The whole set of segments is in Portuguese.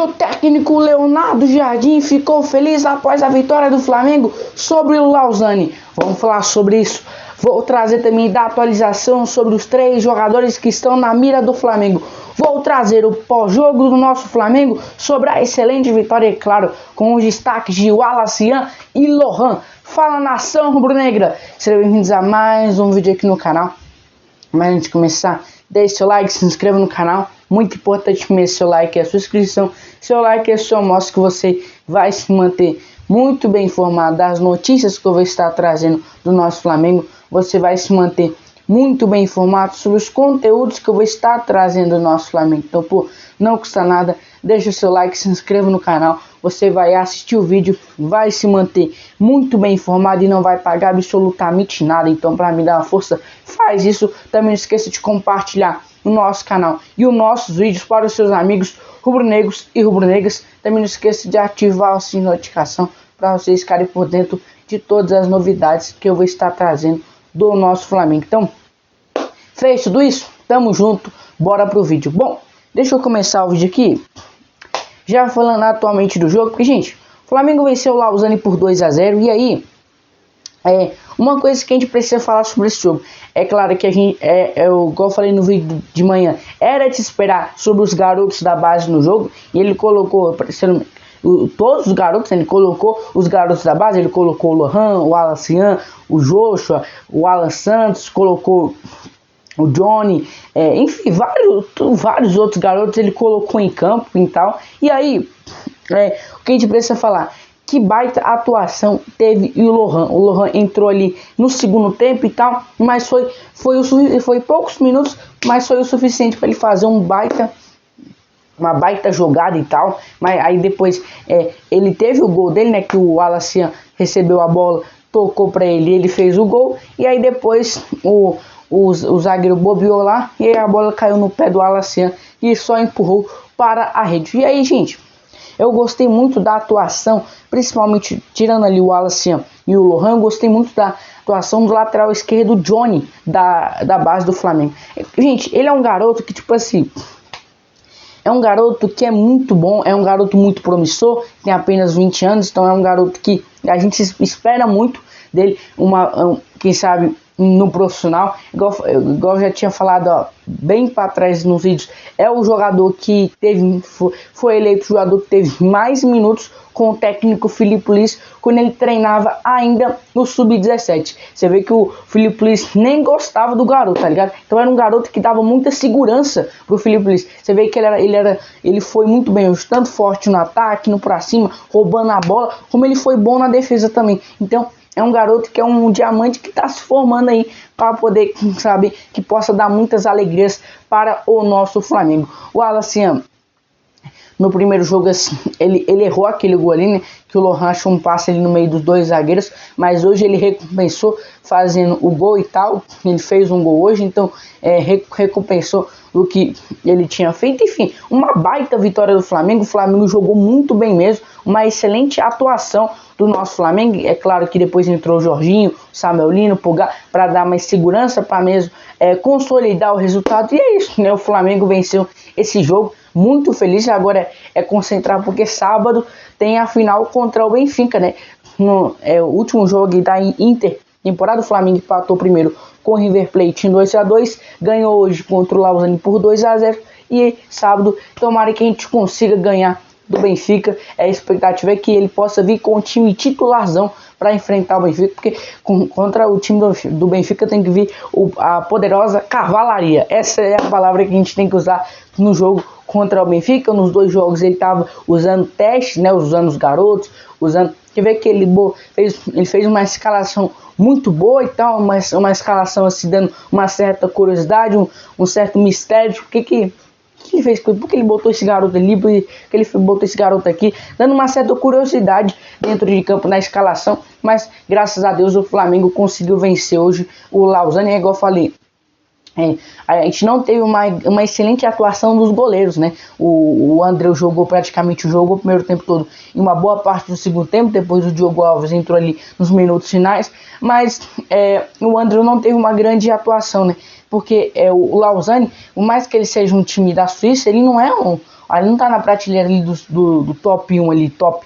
o técnico Leonardo Jardim ficou feliz após a vitória do Flamengo sobre o Lausanne. Vamos falar sobre isso. Vou trazer também da atualização sobre os 3 jogadores que estão na mira do Flamengo. Vou trazer o pós-jogo do nosso Flamengo sobre a excelente vitória, claro, com os destaques de Wallace e Lohan. Fala, nação rubro-negra! Sejam bem-vindos a mais um vídeo aqui no canal. Mas antes de começar, deixe seu like, se inscreva no canal. Muito importante mesmo, seu like e a sua inscrição. Seu like é só mostra que você vai se manter muito bem informado das notícias que eu vou estar trazendo do nosso Flamengo. Você vai se manter muito bem informado sobre os conteúdos que eu vou estar trazendo do nosso Flamengo. Então, pô, não custa nada, deixa o seu like, se inscreva no canal. Você vai assistir o vídeo, vai se manter muito bem informado e não vai pagar absolutamente nada. Então, para me dar uma força, faz isso. Também não esqueça de compartilhar o nosso canal e os nossos vídeos para os seus amigos rubro-negros e rubro-negras. Também não esqueça de ativar o sininho de notificação para vocês ficarem por dentro de todas as novidades que eu vou estar trazendo do nosso Flamengo. Então, fez tudo isso? Tamo junto, bora pro vídeo. Bom, deixa eu começar o vídeo aqui, já falando atualmente do jogo, porque, gente, o Flamengo venceu o Lausanne por 2-0, e aí, uma coisa que a gente precisa falar sobre esse jogo, é claro que a gente, igual eu falei no vídeo de manhã, era de se esperar sobre os garotos da base no jogo, e ele colocou, todos os garotos, ele colocou os garotos da base, ele colocou o Lohan, o Wallace, o Joshua, o Alan Santos, colocou o Johnny, enfim, vários outros garotos ele colocou em campo e tal. E aí, o que a gente precisa falar? Que baita atuação teve o Lohan. O Lohan entrou ali no segundo tempo e tal, mas foi poucos minutos, mas foi o suficiente para ele fazer uma baita jogada e tal. Mas aí depois ele teve o gol dele, né, que o Wallace recebeu a bola, tocou para ele fez o gol, e aí depois o zagueiro bobeou lá, e aí a bola caiu no pé do Wallace e só empurrou para a rede. E aí, gente, eu gostei muito da atuação, principalmente tirando ali o Wallace e o Lohan, eu gostei muito da atuação do lateral esquerdo Johnny, da base do Flamengo. Gente, ele é um garoto que, tipo assim, é um garoto que é muito bom, é um garoto muito promissor, tem apenas 20 anos, então é um garoto que a gente espera muito dele, quem sabe no profissional, igual eu já tinha falado bem para trás nos vídeos, é o jogador que foi eleito o jogador que teve mais minutos com o técnico Filipe Luís, quando ele treinava ainda no Sub-17. Você vê que o Filipe Luís nem gostava do garoto, tá ligado? Então era um garoto que dava muita segurança pro Filipe Luís. Você vê que ele foi muito bem, tanto forte no ataque, no pra cima, roubando a bola, como ele foi bom na defesa também. Então é um garoto que é um diamante que está se formando aí para poder, sabe, que possa dar muitas alegrias para o nosso Flamengo. O Wallace, no primeiro jogo, assim, ele errou aquele gol ali, né, que o Lohan achou um passe ali no meio dos 2 zagueiros, mas hoje ele recompensou fazendo o gol e tal. Ele fez um gol hoje, então recompensou o que ele tinha feito. Enfim, uma baita vitória do Flamengo. O Flamengo jogou muito bem mesmo, uma excelente atuação do nosso Flamengo. É claro que depois entrou o Jorginho, o Samuel Lino, para dar mais segurança, para mesmo consolidar o resultado. E é isso, né? O Flamengo venceu esse jogo, muito feliz. Agora é concentrar, porque sábado tem a final contra o Benfica, né? O último jogo da temporada, o Flamengo empatou primeiro com o River Plate em 2-2, ganhou hoje contra o Lausanne por 2-0, e sábado tomara que a gente consiga ganhar do Benfica. A expectativa é que ele possa vir com o time titularzão para enfrentar o Benfica, porque contra o time do Benfica tem que vir a poderosa cavalaria. Essa é a palavra que a gente tem que usar no jogo contra o Benfica. Nos 2 jogos ele estava usando testes, né, usando os garotos, quer ver que ele fez uma escalação muito boa e tal, uma escalação assim, dando uma certa curiosidade, um certo mistério de que ele fez, por que ele botou esse garoto ali, por que ele botou esse garoto aqui, dando uma certa curiosidade dentro de campo na escalação. Mas graças a Deus o Flamengo conseguiu vencer hoje o Lausanne. Igual eu falei, a gente não teve uma excelente atuação dos goleiros, né? O André jogou praticamente o primeiro tempo todo e uma boa parte do segundo tempo. Depois o Diogo Alves entrou ali nos minutos finais, mas o André não teve uma grande atuação, né? Porque o Lausanne, por mais que ele seja um time da Suíça, ele não é ele não tá na prateleira ali do top 1 ali, top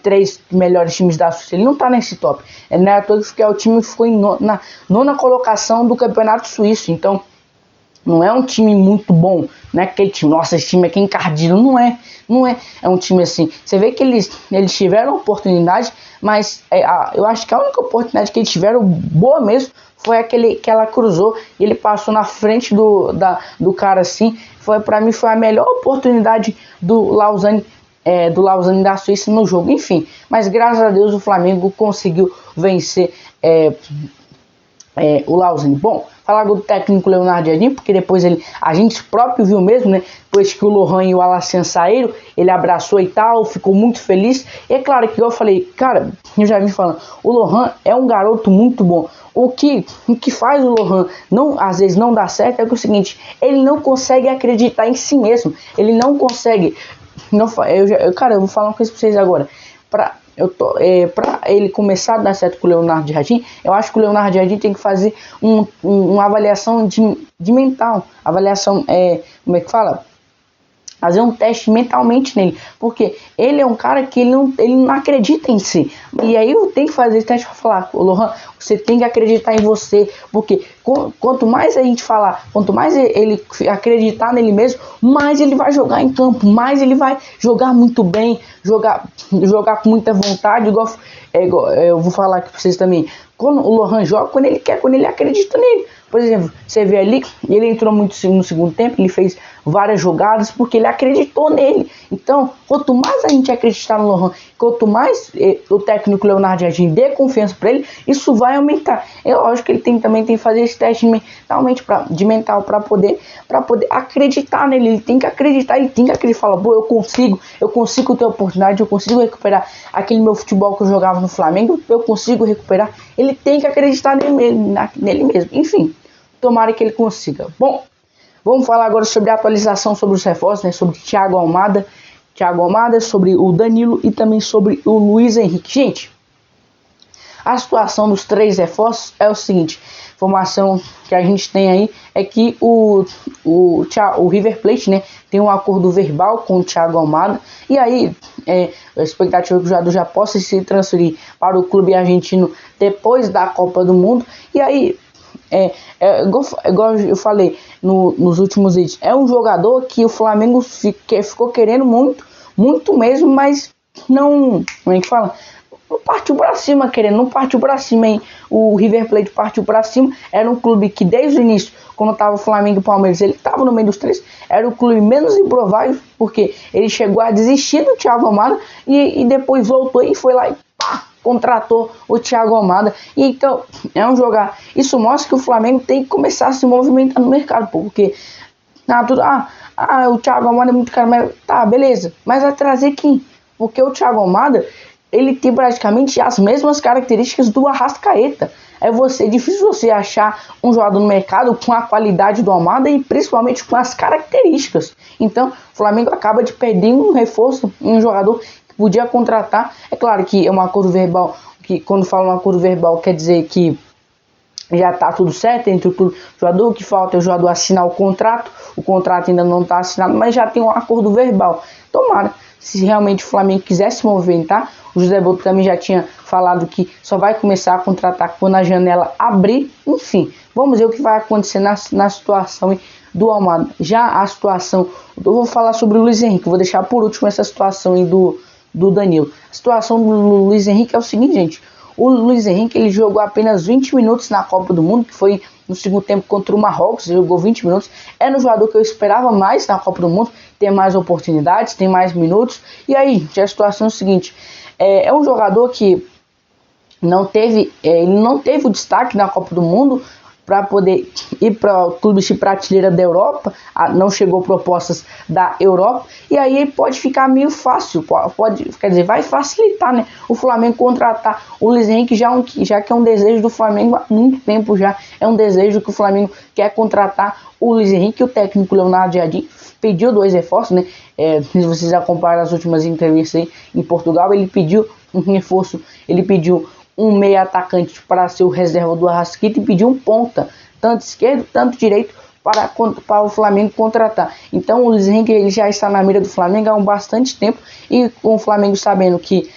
3 melhores times da Suíça, ele não tá nesse top. Não é à toa que é o time que ficou na nona colocação do campeonato suíço, então não é um time muito bom, não é aquele time, nossa, esse time aqui é encardido, não é um time assim. Você vê que eles tiveram oportunidade, mas eu acho que a única oportunidade que eles tiveram boa mesmo foi aquele que ela cruzou e ele passou na frente do cara assim. Pra mim foi a melhor oportunidade do Lausanne da Suíça no jogo, enfim. Mas graças a Deus o Flamengo conseguiu vencer o Lausanne. Bom, falar do técnico Leonardo Jardim, porque depois a gente próprio viu mesmo, né? Depois que o Lohan e o Alassane saíram, ele abraçou e tal, ficou muito feliz. E é claro que eu falei, cara, eu já vim falando, o Lohan é um garoto muito bom. O que faz o Lohan às vezes não dar certo é que é o seguinte, ele não consegue acreditar em si mesmo. Ele não consegue. Cara, eu vou falar uma coisa pra vocês agora. Pra ele começar a dar certo com o Leonardo Jardim, eu acho que o Leonardo Jardim tem que fazer uma avaliação de mental. Avaliação, como é que fala? Fazer um teste mentalmente nele, porque ele é um cara que ele não acredita em si. E aí eu tenho que fazer esse teste para falar, Lohan, você tem que acreditar em você, porque quanto mais a gente falar, quanto mais ele acreditar nele mesmo, mais ele vai jogar em campo, mais ele vai jogar muito bem, jogar com muita vontade, igual eu vou falar aqui para vocês também. Quando o Lohan joga, quando ele quer, quando ele acredita nele. Por exemplo, você vê ali, ele entrou muito no segundo tempo, ele fez várias jogadas porque ele acreditou nele. Então, quanto mais a gente acreditar no Lohan, quanto mais o técnico Leonardo Jardim dê confiança para ele, isso vai aumentar. É lógico que ele também tem que fazer esse teste mentalmente de mental para poder acreditar nele. Ele tem que acreditar, falar, pô, eu consigo ter oportunidade, eu consigo recuperar aquele meu futebol que eu jogava no Flamengo, eu consigo recuperar. Ele tem que acreditar nele mesmo. Enfim, tomara que ele consiga. Bom, vamos falar agora sobre a atualização sobre os reforços, né? Sobre Thiago Almada, sobre o Danilo e também sobre o Luiz Henrique. Gente, a situação dos 3 reforços é o seguinte: informação que a gente tem aí é que o River Plate, né, tem um acordo verbal com o Thiago Almada, e aí a expectativa é que o jogador já possa se transferir para o clube argentino depois da Copa do Mundo. E aí, igual eu falei nos últimos vídeos, é um jogador que o Flamengo ficou querendo muito mesmo, mas não, como é que fala? Não partiu pra cima, não partiu pra cima, hein? O River Plate partiu pra cima. Era um clube que desde o início, quando tava o Flamengo e o Palmeiras, ele tava no meio dos 3. Era o clube menos improvável, porque ele chegou a desistir do Thiago Almada e depois voltou e foi lá e contratou o Thiago Almada. E então, isso mostra que o Flamengo tem que começar a se movimentar no mercado, porque o Thiago Almada é muito caro, mas tá, beleza. Mas vai trazer quem? Porque o Thiago Almada, ele tem praticamente as mesmas características do Arrascaeta. É difícil você achar um jogador no mercado com a qualidade do Almada e principalmente com as características. Então, o Flamengo acaba de perder um reforço, um jogador que podia contratar. É claro que é um acordo verbal, que quando fala um acordo verbal quer dizer que já está tudo certo entre o jogador. O que falta é o jogador assinar o contrato ainda não está assinado, mas já tem um acordo verbal. Tomara, se realmente o Flamengo quiser se movimentar. O José Boto também já tinha falado que só vai começar a contratar quando a janela abrir. Enfim, vamos ver o que vai acontecer na situação do Almada. Já a situação, eu vou falar sobre o Luiz Henrique, vou deixar por último essa situação aí do Danilo. A situação do Luiz Henrique é o seguinte, gente. O Luiz Henrique, ele jogou apenas 20 minutos na Copa do Mundo, que foi no segundo tempo contra o Marrocos, ele jogou 20 minutos. Era um jogador que eu esperava mais na Copa do Mundo, ter mais oportunidades, ter mais minutos. E aí, já a situação é o seguinte, é um jogador que ele não teve o destaque na Copa do Mundo para poder ir para o clube de prateleira da Europa, não chegou propostas da Europa, e aí pode ficar meio fácil, quer dizer, vai facilitar, né, o Flamengo contratar o Luiz Henrique, já que é um desejo do Flamengo há muito tempo já, é um desejo que o Flamengo quer contratar o Luiz Henrique. O técnico Leonardo Jardim pediu 2 reforços, né, se vocês acompanharam as últimas entrevistas aí em Portugal, ele pediu um reforço, ele pediu um meia atacante para ser o reserva do Arrascaeta e pediu um ponta, tanto esquerdo, tanto direito, para o Flamengo contratar. Então o Luiz Henrique ele já está na mira do Flamengo há bastante tempo, e com o Flamengo sabendo que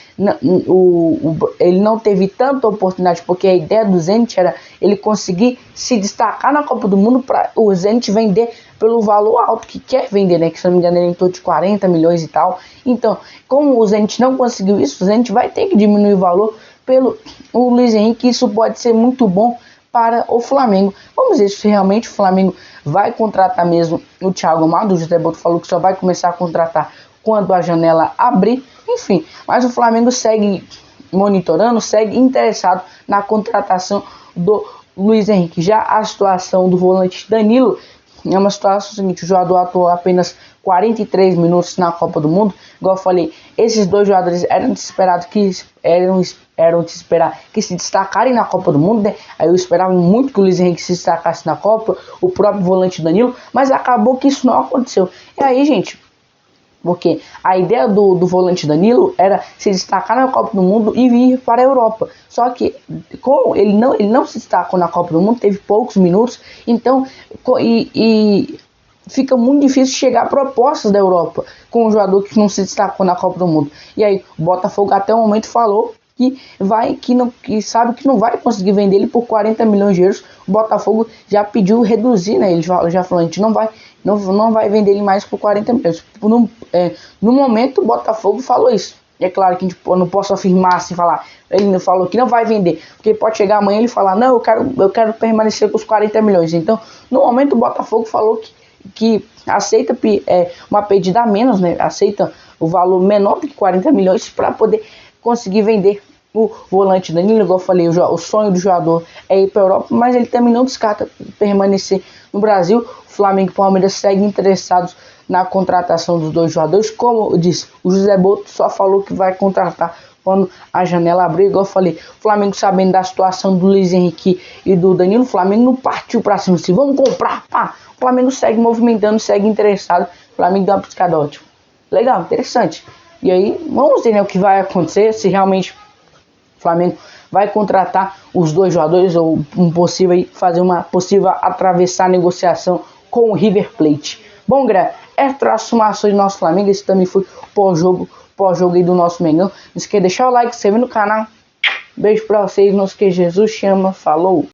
ele não teve tanta oportunidade, porque a ideia do Zenit era ele conseguir se destacar na Copa do Mundo para o Zenit vender pelo valor alto que quer vender, né? Que se não me engano ele é em torno de 40 milhões e tal. Então, como o Zenit não conseguiu isso, o Zenit vai ter que diminuir o valor pelo o Luiz Henrique. Isso pode ser muito bom para o Flamengo. Vamos ver se realmente o Flamengo vai contratar mesmo o Thiago Almada. O José Boto falou que só vai começar a contratar quando a janela abrir. Enfim, mas o Flamengo segue monitorando, segue interessado na contratação do Luiz Henrique. Já a situação do volante Danilo é uma situação seguinte: o jogador atuou apenas 43 minutos na Copa do Mundo. Igual eu falei, esses dois jogadores eram desesperados eram de esperar que se destacarem na Copa do Mundo, né? Aí eu esperava muito que o Luiz Henrique se destacasse na Copa, o próprio volante Danilo, mas acabou que isso não aconteceu. E aí, gente, porque a ideia do volante Danilo era se destacar na Copa do Mundo e vir para a Europa. Só que como ele não se destacou na Copa do Mundo, teve poucos minutos, então fica muito difícil chegar a propostas da Europa com um jogador que não se destacou na Copa do Mundo. E aí o Botafogo até o momento falou que sabe que não vai conseguir vender ele por 40 milhões de euros. O Botafogo já pediu reduzir, né? Ele já falou: a gente não vai vender ele mais por 40 milhões. No momento o Botafogo falou isso. E é claro que eu não posso afirmar assim, falar, ele falou que não vai vender, porque pode chegar amanhã e ele falar: não, eu quero permanecer com os 40 milhões. Então, no momento o Botafogo falou que aceita uma pedida a menos, né? Aceita o valor menor do que 40 milhões para poder conseguir vender o volante Danilo. Igual eu falei, o sonho do jogador é ir para a Europa, mas ele também não descarta permanecer no Brasil. O Flamengo e o Palmeiras seguem interessados na contratação dos dois jogadores. Como eu disse, o José Boto só falou que vai contratar quando a janela abrir. Igual eu falei, o Flamengo, sabendo da situação do Luiz Henrique e do Danilo, o Flamengo não partiu para cima assim, vamos comprar, pá. O Flamengo segue movimentando, segue interessado. O Flamengo deu uma piscada ótima. Legal, interessante. E aí, vamos ver, né, o que vai acontecer, se realmente o Flamengo vai contratar os dois jogadores ou fazer uma possível atravessar a negociação com o River Plate. Bom, galera, essa transformação do nosso Flamengo. Esse também foi o pós-jogo aí do nosso Mengão. Não esqueça de deixar o like, se inscrever no canal. Beijo pra vocês, nos que Jesus chama. Falou!